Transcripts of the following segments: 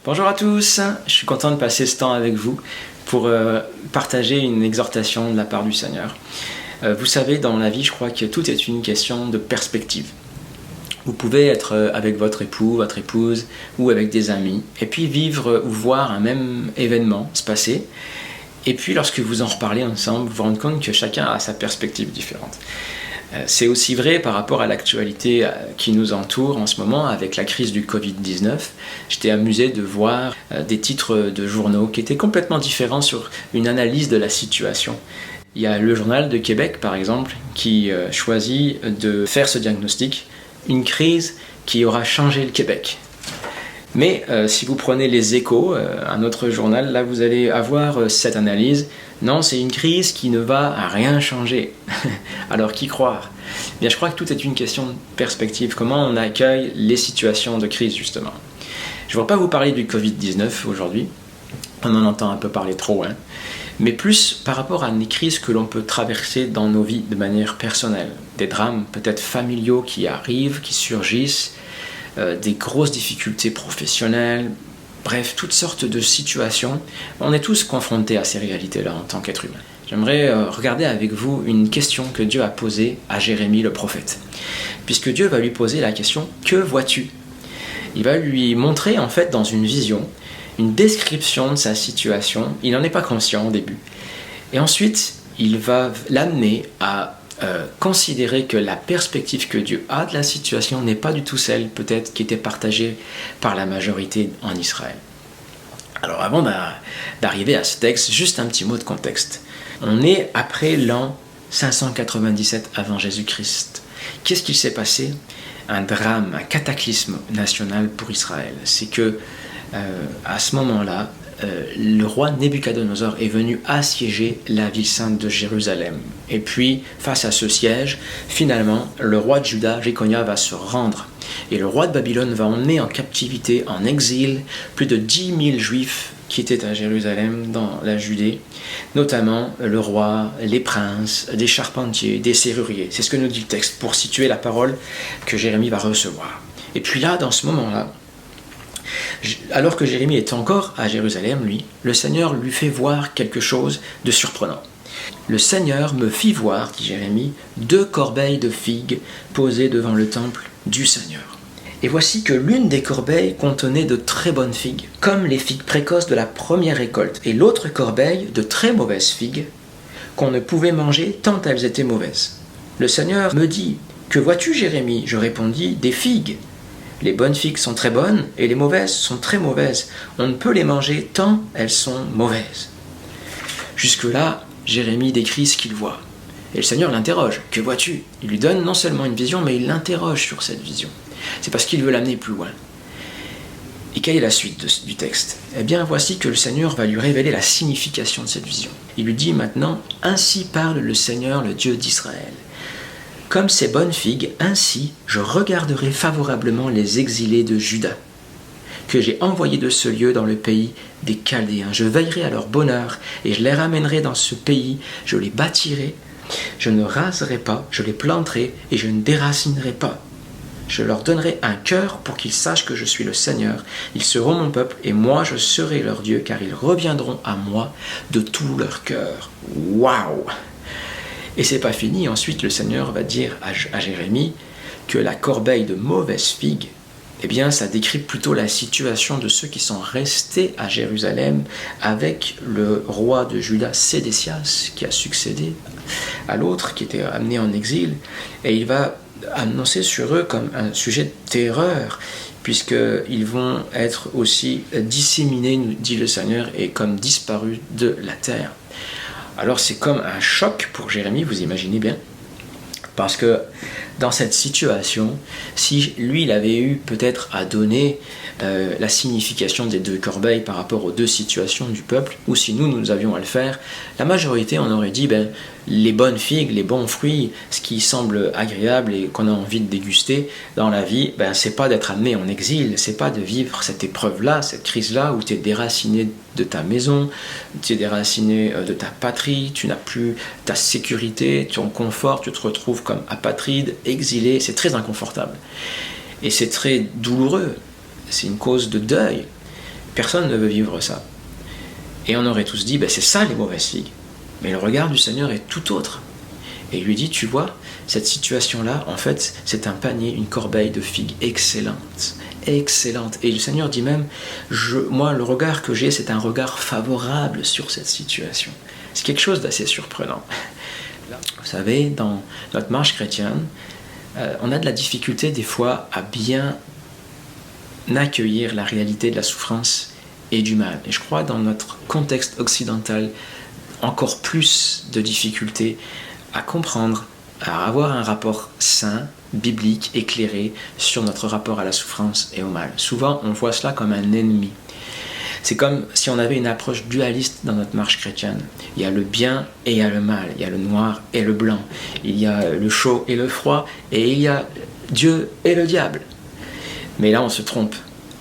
Bonjour à tous, je suis content de passer ce temps avec vous pour partager une exhortation de la part du Seigneur. Vous savez, dans la vie, je crois que tout est une question de perspective. Vous pouvez être avec votre époux, votre épouse ou avec des amis et puis vivre ou voir un même événement se passer. Et puis lorsque vous en reparlez ensemble, vous vous rendez compte que chacun a sa perspective différente. C'est aussi vrai par rapport à l'actualité qui nous entoure en ce moment avec la crise du Covid-19. J'étais amusé de voir des titres de journaux qui étaient complètement différents sur une analyse de la situation. Il y a le Journal de Québec, par exemple, qui choisit de faire ce diagnostic, une crise qui aura changé le Québec. Mais si vous prenez les Échos, un autre journal, là vous allez avoir cette analyse. Non, c'est une crise qui ne va à rien changer. Alors qui croire ? Bien, je crois que tout est une question de perspective. Comment on accueille les situations de crise, justement. Je ne vais pas vous parler du Covid-19 aujourd'hui. On en entend un peu parler trop, hein. Mais plus par rapport à des crises que l'on peut traverser dans nos vies de manière personnelle. Des drames peut-être familiaux qui arrivent, qui surgissent, des grosses difficultés professionnelles, bref, toutes sortes de situations. On est tous confrontés à ces réalités-là en tant qu'être humain. J'aimerais regarder avec vous une question que Dieu a posée à Jérémie le prophète. Puisque Dieu va lui poser la question « Que vois-tu » Il va lui montrer en fait dans une vision, une description de sa situation. Il n'en est pas conscient au début. Et ensuite, il va l'amener à considérer que la perspective que Dieu a de la situation n'est pas du tout celle peut-être qui était partagée par la majorité en Israël. Alors avant d'arriver à ce texte, juste un petit mot de contexte. On est après l'an 597 avant Jésus-Christ. Qu'est-ce qu'il s'est passé ? Un drame, un cataclysme national pour Israël. C'est que à ce moment-là, le roi Nebuchadnezzar est venu assiéger la ville sainte de Jérusalem. Et puis, face à ce siège, finalement, le roi de Juda, Jéconia, va se rendre. Et le roi de Babylone va emmener en captivité, en exil, plus de 10 000 juifs qui étaient à Jérusalem, dans la Judée, notamment le roi, les princes, des charpentiers, des serruriers. C'est ce que nous dit le texte, pour situer la parole que Jérémie va recevoir. Et puis là, dans ce moment-là, alors que Jérémie est encore à Jérusalem, le Seigneur lui fait voir quelque chose de surprenant. Le Seigneur me fit voir, dit Jérémie, 2 corbeilles de figues posées devant le temple du Seigneur. Et voici que l'une des corbeilles contenait de très bonnes figues, comme les figues précoces de la première récolte, et l'autre corbeille de très mauvaises figues, qu'on ne pouvait manger tant elles étaient mauvaises. Le Seigneur me dit, « Que vois-tu, Jérémie ?» Je répondis, « Des figues. » Les bonnes figues sont très bonnes et les mauvaises sont très mauvaises. On ne peut les manger tant elles sont mauvaises. Jusque-là, Jérémie décrit ce qu'il voit. Et le Seigneur l'interroge. Que vois-tu ? Il lui donne non seulement une vision, mais il l'interroge sur cette vision. C'est parce qu'il veut l'amener plus loin. Et quelle est la suite du texte ? Eh bien, voici que le Seigneur va lui révéler la signification de cette vision. Il lui dit maintenant, « Ainsi parle le Seigneur, le Dieu d'Israël. Comme ces bonnes figues, ainsi je regarderai favorablement les exilés de Juda, que j'ai envoyés de ce lieu dans le pays des Chaldéens. Je veillerai à leur bonheur et je les ramènerai dans ce pays, je les bâtirai, je ne raserai pas, je les planterai et je ne déracinerai pas. Je leur donnerai un cœur pour qu'ils sachent que je suis le Seigneur. Ils seront mon peuple et moi je serai leur Dieu, car ils reviendront à moi de tout leur cœur. » Waouh ! Et c'est pas fini, ensuite le Seigneur va dire à Jérémie que la corbeille de mauvaises figues, eh bien ça décrit plutôt la situation de ceux qui sont restés à Jérusalem avec le roi de Juda, Sédécias, qui a succédé à l'autre qui était amené en exil, et il va annoncer sur eux comme un sujet de terreur, puisqu'ils vont être aussi disséminés, nous dit le Seigneur, et comme disparus de la terre. Alors c'est comme un choc pour Jérémie, vous imaginez bien, parce que dans cette situation, si lui il avait eu peut-être à donner la signification des 2 corbeilles par rapport aux 2 situations du peuple, ou si nous avions à le faire, la majorité on aurait dit les bonnes figues, les bons fruits, ce qui semble agréable et qu'on a envie de déguster dans la vie, c'est pas d'être amené en exil, c'est pas de vivre cette épreuve-là, cette crise-là où tu es déraciné de ta maison, tu es déraciné de ta patrie, tu n'as plus ta sécurité, ton confort, tu te retrouves comme apatride, exilé, c'est très inconfortable. Et c'est très douloureux, c'est une cause de deuil. Personne ne veut vivre ça. Et on aurait tous dit, c'est ça les mauvaises figues. Mais le regard du Seigneur est tout autre. Et il lui dit, tu vois, cette situation-là, en fait, c'est un panier, une corbeille de figues excellente. Excellente. Et le Seigneur dit même, moi, le regard que j'ai, c'est un regard favorable sur cette situation. C'est quelque chose d'assez surprenant. Vous savez, dans notre marche chrétienne, on a de la difficulté des fois à bien accueillir la réalité de la souffrance et du mal. Et je crois dans notre contexte occidental, encore plus de difficultés à comprendre, à avoir un rapport sain, biblique, éclairé sur notre rapport à la souffrance et au mal. Souvent, on voit cela comme un ennemi. C'est comme si on avait une approche dualiste dans notre marche chrétienne. Il y a le bien et il y a le mal. Il y a le noir et le blanc. Il y a le chaud et le froid. Et il y a Dieu et le diable. Mais là, on se trompe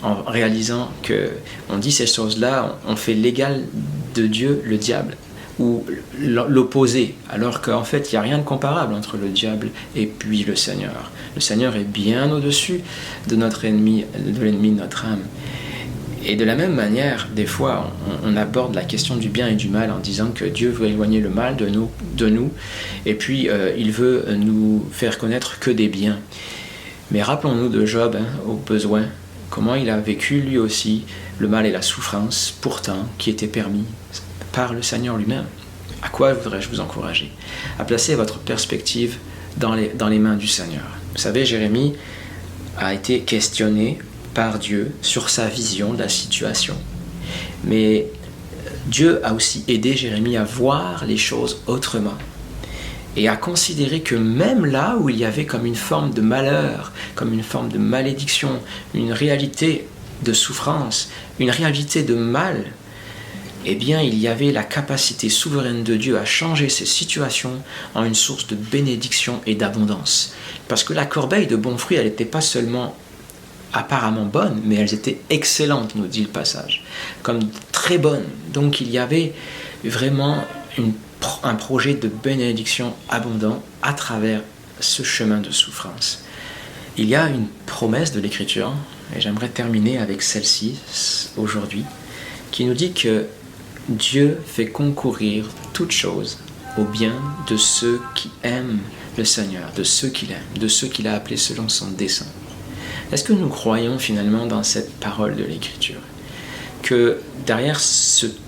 en réalisant qu'on dit ces choses-là, on fait l'égal de Dieu, le diable, ou l'opposé, alors qu'en fait, il n'y a rien de comparable entre le diable et puis le Seigneur. Le Seigneur est bien au-dessus de notre ennemi, de l'ennemi de notre âme. Et de la même manière, des fois, on aborde la question du bien et du mal en disant que Dieu veut éloigner le mal de nous et puis il veut nous faire connaître que des biens. Mais rappelons-nous de Job, au besoin, comment il a vécu lui aussi le mal et la souffrance, pourtant, qui étaient permis par le Seigneur lui-même. À quoi voudrais-je vous encourager? À placer votre perspective dans les mains du Seigneur. Vous savez, Jérémie a été questionné par Dieu sur sa vision de la situation. Mais Dieu a aussi aidé Jérémie à voir les choses autrement et à considérer que même là où il y avait comme une forme de malheur, comme une forme de malédiction, une réalité de souffrance, une réalité de mal, eh bien il y avait la capacité souveraine de Dieu à changer ces situations en une source de bénédiction et d'abondance. Parce que la corbeille de bons fruits, elle n'était pas seulement apparemment bonnes, mais elles étaient excellentes, nous dit le passage, comme très bonnes. Donc il y avait vraiment un projet de bénédiction abondant à travers ce chemin de souffrance. Il y a une promesse de l'Écriture, et j'aimerais terminer avec celle-ci aujourd'hui, qui nous dit que Dieu fait concourir toutes choses au bien de ceux qui aiment le Seigneur, de ceux qu'il aime, de ceux qu'il a appelés selon son dessein. Est-ce que nous croyons finalement dans cette parole de l'Écriture? Que derrière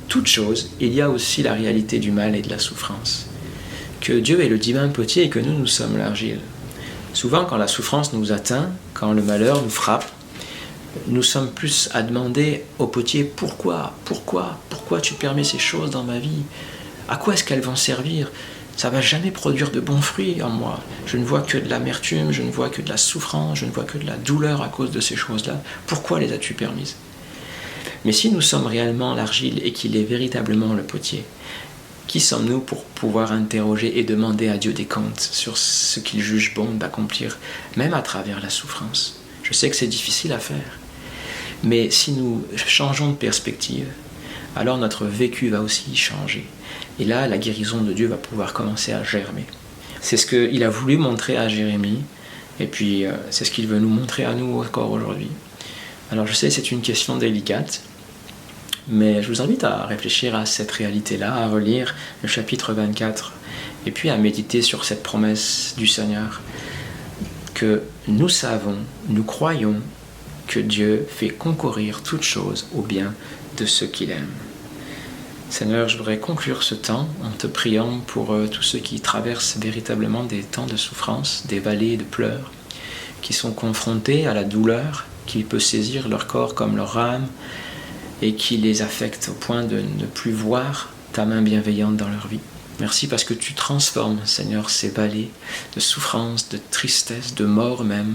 toute chose, il y a aussi la réalité du mal et de la souffrance. Que Dieu est le divin potier et que nous sommes l'argile. Souvent, quand la souffrance nous atteint, quand le malheur nous frappe, nous sommes plus à demander au potier « Pourquoi tu permets ces choses dans ma vie? À quoi est-ce qu'elles vont servir ? Ça ne va jamais produire de bons fruits en moi. Je ne vois que de l'amertume, je ne vois que de la souffrance, je ne vois que de la douleur à cause de ces choses-là. Pourquoi les as-tu permises ?» Mais si nous sommes réellement l'argile et qu'il est véritablement le potier, qui sommes-nous pour pouvoir interroger et demander à Dieu des comptes sur ce qu'il juge bon d'accomplir, même à travers la souffrance? Je sais que c'est difficile à faire, mais si nous changeons de perspective, alors notre vécu va aussi changer. Et là, la guérison de Dieu va pouvoir commencer à germer. C'est ce qu'il a voulu montrer à Jérémie, et puis c'est ce qu'il veut nous montrer à nous encore aujourd'hui. Alors je sais, c'est une question délicate, mais je vous invite à réfléchir à cette réalité-là, à relire le chapitre 24, et puis à méditer sur cette promesse du Seigneur, que nous savons, nous croyons que Dieu fait concourir toutes choses au bien de ceux qu'il aime. Seigneur, je voudrais conclure ce temps en te priant pour tous ceux qui traversent véritablement des temps de souffrance, des vallées de pleurs, qui sont confrontés à la douleur qui peut saisir leur corps comme leur âme et qui les affecte au point de ne plus voir ta main bienveillante dans leur vie. Merci parce que tu transformes, Seigneur, ces vallées de souffrance, de tristesse, de mort même,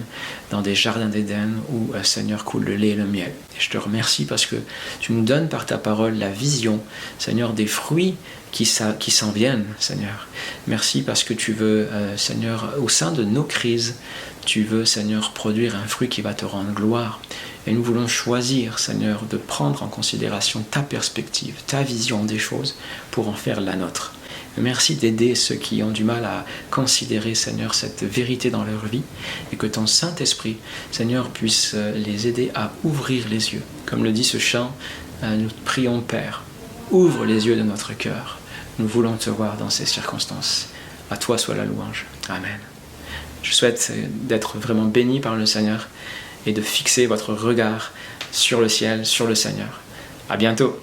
dans des jardins d'Éden où, Seigneur, coule le lait et le miel. Et je te remercie parce que tu nous donnes par ta parole la vision, Seigneur, des fruits qui s'en viennent, Seigneur. Merci parce que tu veux, Seigneur, au sein de nos crises, tu veux, Seigneur, produire un fruit qui va te rendre gloire. Et nous voulons choisir, Seigneur, de prendre en considération ta perspective, ta vision des choses pour en faire la nôtre. Merci d'aider ceux qui ont du mal à considérer, Seigneur, cette vérité dans leur vie et que ton Saint-Esprit, Seigneur, puisse les aider à ouvrir les yeux. Comme le dit ce chant, nous prions, Père, ouvre les yeux de notre cœur. Nous voulons te voir dans ces circonstances. À toi soit la louange. Amen. Je souhaite d'être vraiment béni par le Seigneur et de fixer votre regard sur le ciel, sur le Seigneur. À bientôt.